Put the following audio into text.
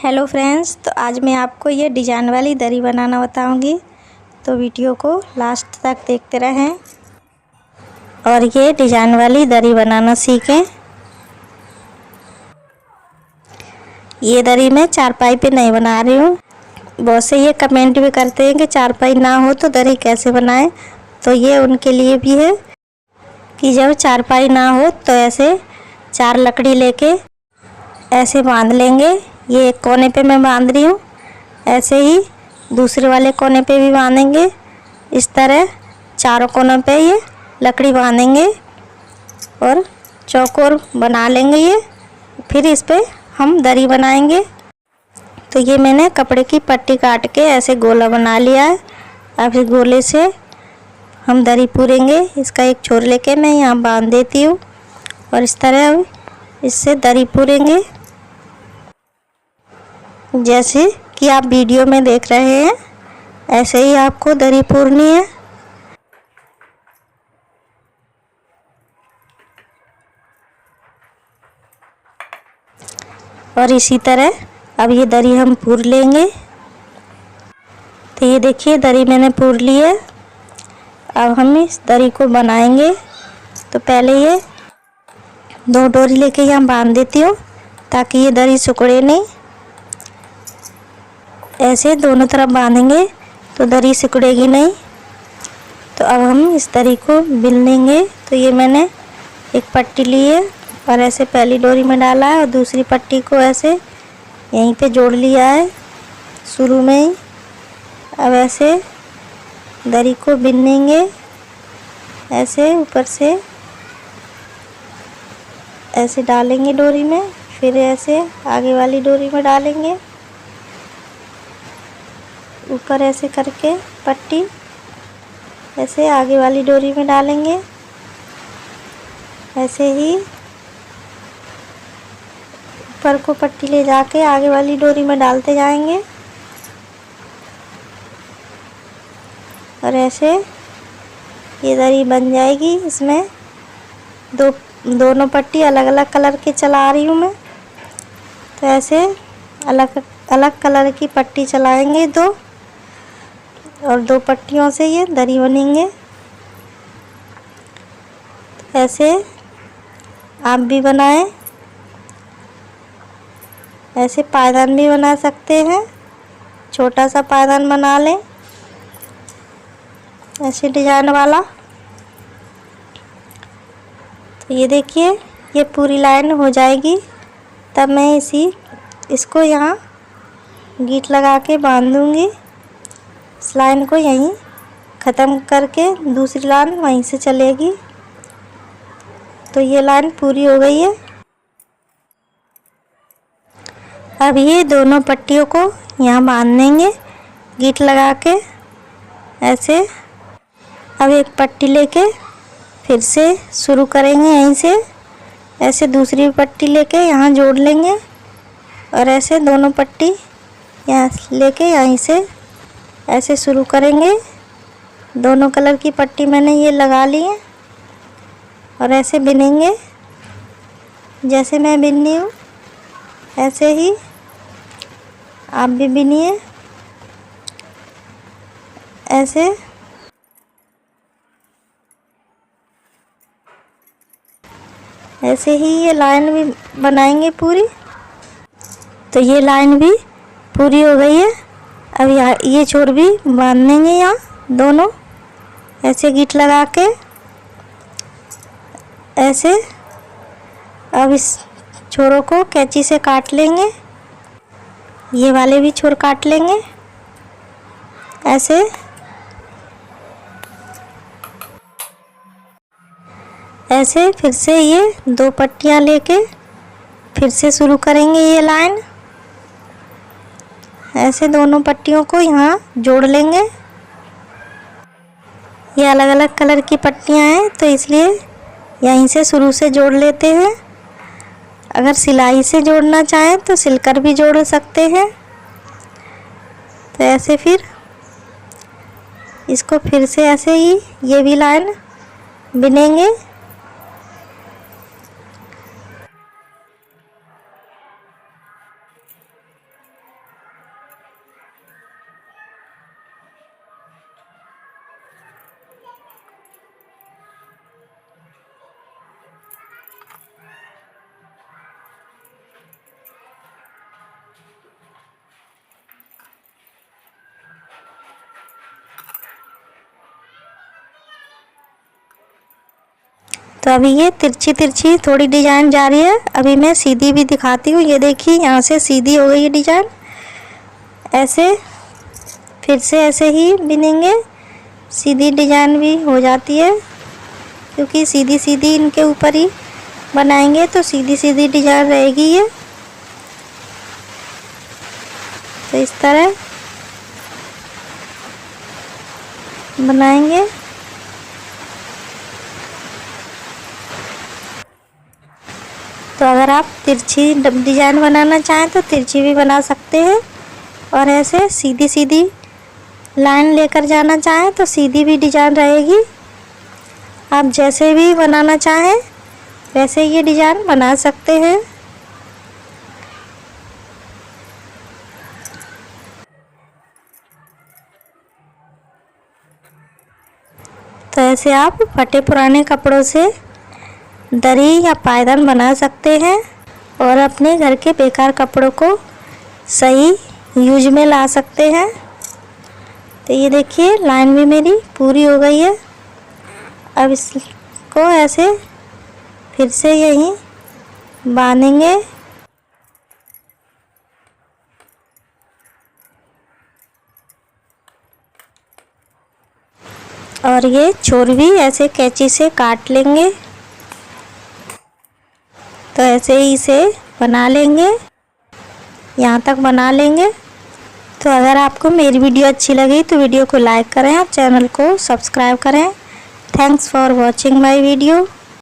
Hello friends, तो आज मैं आपको ये डिजाइन वाली दरी बनाना बताऊंगी। तो वीडियो को लास्ट तक देखते रहें और ये डिजाइन वाली दरी बनाना सीखें। ये दरी मैं चारपाई पे नहीं बना रही हूँ। बहुत से ये कमेंट भी करते हैं कि चारपाई ना हो तो दरी कैसे बनाएं। तो ये उनके लिए भी है कि जब चारपाई ना हो तो ऐसे 4 लकड़ी लेके ऐसे बांध लेंगे। ये एक कोने पे मैं बांध रही हूँ, ऐसे ही दूसरे वाले कोने पे भी बांधेंगे। इस तरह चारों कोनों पे ये लकड़ी बांधेंगे और चौकोर बना लेंगे ये। फिर इस पे हम दरी बनाएंगे। तो ये मैंने कपड़े की पट्टी काट के ऐसे गोला बना लिया है। अब इस गोले से हम दरी पूरेंगे। इसका एक छोर लेके मैं यहाँ बांध देती हूँ और इस तरह अब इससे दरी पूरेंगे, जैसे कि आप वीडियो में देख रहे हैं। ऐसे ही आपको दरी पूरनी है। और इसी तरह अब ये दरी हम पूर लेंगे। तो ये देखिए दरी मैंने पूर ली है। अब हम इस दरी को बनाएंगे। तो पहले ये 2 डोरी लेके यहाँ बांध देती हूँ ताकि ये दरी सिकुड़े नहीं। ऐसे दोनों तरफ बांधेंगे तो दरी सिकुड़ेगी नहीं। तो अब हम इस दरी को बिन लेंगे। तो ये मैंने एक पट्टी ली है और ऐसे पहली डोरी में डाला है और दूसरी पट्टी को ऐसे यहीं पे जोड़ लिया है शुरू में ही। अब ऐसे दरी को बिनेंगे, ऐसे ऊपर से ऐसे डालेंगे डोरी में, फिर ऐसे आगे वाली डोरी में डालेंगे ऊपर ऐसे करके पट्टी, ऐसे आगे वाली डोरी में डालेंगे। ऐसे ही ऊपर को पट्टी ले जाके आगे वाली डोरी में डालते जाएंगे और ऐसे ये दरी बन जाएगी। इसमें दोनों पट्टी अलग अलग कलर के चला रही हूँ मैं। तो ऐसे अलग अलग कलर की पट्टी चलाएंगे 2 और 2 पट्टियों से ये दरी बनेंगे। ऐसे आप भी बनाएं। ऐसे पायदान भी बना सकते हैं, छोटा सा पायदान बना लें ऐसे डिजाइन वाला। तो ये देखिए ये पूरी लाइन हो जाएगी। तब मैं इसको यहाँ गीट लगा के बांध दूँगी। इस लाइन को यहीं ख़त्म करके दूसरी लाइन वहीं से चलेगी। तो ये लाइन पूरी हो गई है। अब ये दोनों पट्टियों को यहाँ बांध देंगे गीट लगा के ऐसे। अब एक पट्टी लेके फिर से शुरू करेंगे यहीं से। ऐसे दूसरी पट्टी लेके यहाँ जोड़ लेंगे और ऐसे दोनों पट्टी यहाँ लेके यहीं से ऐसे शुरू करेंगे। दोनों कलर की पट्टी मैंने ये लगा ली है और ऐसे बिनेंगे जैसे मैं बिन्नी हूँ। ऐसे ही आप भी बिनिए। ऐसे ही ये लाइन भी बनाएंगे पूरी। तो ये लाइन भी पूरी हो गई है। अब ये छोर भी बांध देंगे यहाँ दोनों ऐसे गीट लगा के ऐसे। अब इस छोरों को कैंची से काट लेंगे। ये वाले भी छोर काट लेंगे ऐसे। ऐसे फिर से ये 2 पट्टियाँ लेके फिर से शुरू करेंगे ये लाइन। ऐसे दोनों पट्टियों को यहाँ जोड़ लेंगे। ये अलग अलग कलर की पट्टियाँ हैं तो इसलिए यहीं से शुरू से जोड़ लेते हैं। अगर सिलाई से जोड़ना चाहें तो सिलकर भी जोड़ सकते हैं। तो ऐसे फिर इसको फिर से ऐसे ही ये भी लाइन बिनेंगे। तो अभी ये तिरछी तिरछी थोड़ी डिजाइन जा रही है। अभी मैं सीधी भी दिखाती हूँ। ये देखिए यहाँ से सीधी हो गई है डिजाइन। ऐसे फिर से ऐसे ही बिनेंगे, सीधी डिजाइन भी हो जाती है, क्योंकि सीधी सीधी इनके ऊपर ही बनाएंगे तो सीधी सीधी डिजाइन रहेगी ये। तो इस तरह बनाएंगे। तो अगर आप तिरछी डिजाइन बनाना चाहें तो तिरछी भी बना सकते हैं, और ऐसे सीधी सीधी लाइन लेकर जाना चाहें तो सीधी भी डिजाइन रहेगी। आप जैसे भी बनाना चाहें वैसे ये डिजाइन बना सकते हैं। तो ऐसे आप फटे पुराने कपड़ों से दरी या पायदान बना सकते हैं और अपने घर के बेकार कपड़ों को सही यूज में ला सकते हैं। तो ये देखिए लाइन भी मेरी पूरी हो गई है। अब इसको ऐसे फिर से यहीं बांधेंगे। और ये छोर भी ऐसे कैंची से काट लेंगे। तो ऐसे ही इसे बना लेंगे, यहाँ तक बना लेंगे। तो अगर आपको मेरी वीडियो अच्छी लगी तो वीडियो को लाइक करें और चैनल को सब्सक्राइब करें। Thanks for watching my video.